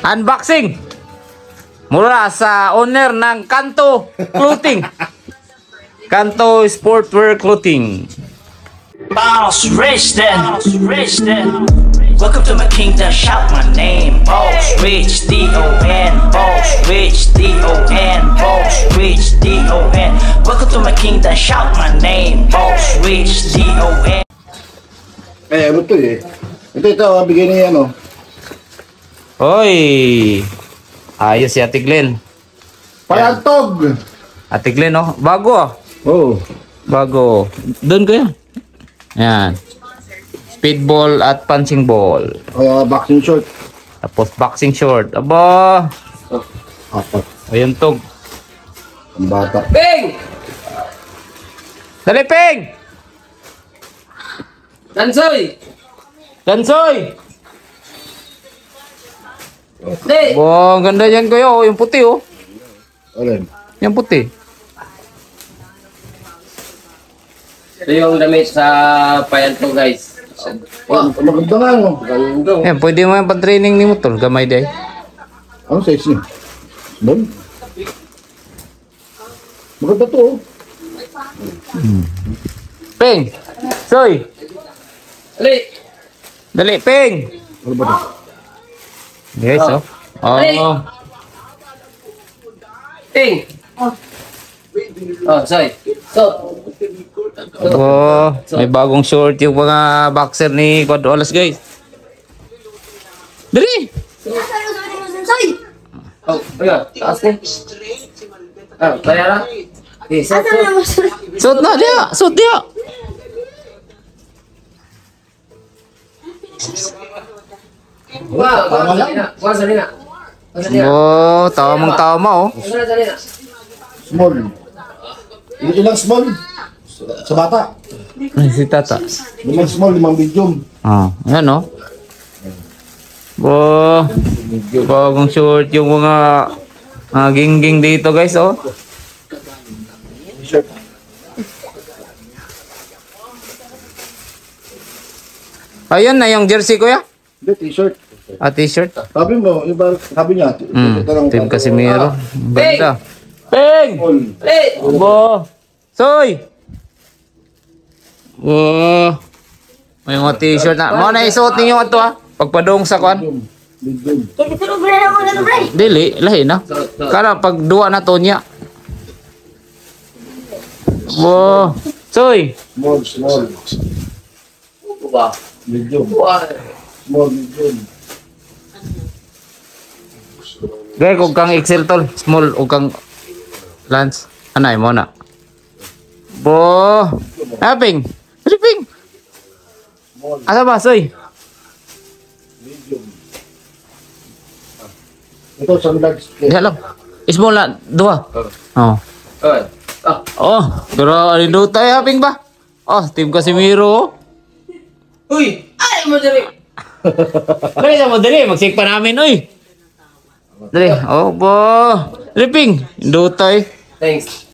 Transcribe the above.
Unboxing mula sa owner ng Kanto Clothing. Kanto Sportwear Clothing. Boss Rich then. Welcome to my kingdom, shout my name. Boss Rich, D-O-N. Boss Rich, D-O-N. Boss Rich, D-O-N. Welcome to my kingdom, shout my name. Boss Rich, D-O-N. Ano to eh? Ito, bigay niya ano. Hoy! Ayos si Ate Glenn. Palantog! Ate Glenn, oh. Bago, ah. Oh. Bago. Doon ko yan. Yan. Speedball at punching ball. Boxing short. Tapos boxing short. Aba! Apat. Ayun, tog. Ang bata. Ping! Dali, Ping! Dansoy! Dansoy! Di! Wow, ang ganda yan kayo. Oh, yung puti, oh. Alin? Yung puti. Ito yung damit sa payanto, guys. Maganda nga no. Ganda. Yan, pwede mo yung pan-training ni motor. Gamay day. Ano size niya? Bon? Maganda to oh. Ping! Soy! Ali! Dali, Ping! Ano ba to? Guys, oh. Oh. Ping! Oh, sorry. So, Oh, may bagong short yung mga boxer ni Quad Olas, guys. Dali! oh, ayan. Taas ni. Ah, kaya na. Okay, so. Suot na dia! Suot dia! Wah, salina. Wah, salina. Oh, tama, oh. Salina. Small. Ilang small? Sa bata. Ay, si Tata. 5 small, 5 medium. Ah, ayan, oh. Oh, bagong short yung mga gingging dito, guys, oh. T-shirt. Ayun na yung jersey ko, ya. Hindi, t-shirt. Ah, t-shirt. Sabi mo, iba, sabi niya. Ito lang Team Casimiro. Ang ganda. Ping! Small. Ali! Abo! Soy! Oh! May mga t-shirt na. Mga naisuot ninyo ito, ha? Pagpadong sa kwan. Medium. Dili, lahi na. Kala pag duwa na to niya. Abo! Soy! Small. Ano ba? Medium. Wah. Small, medium. Gaya kung kang XL tol. Small o kang Lance. Anay mo na. Bo! Ping! Ping! Asa ba, Soy? Medium. Ito, sandals. Diha lang. Small na, duwa. Oh. Okay. Ah, Oh, pero ano tayo, Ping ba? Oh, Team Casimiro. uy! Ay, madali! Dali na mo, dali. Mag-check pa namin, uy. Dali. Oh, bo. Dali, Ping. Indutay. Thanks.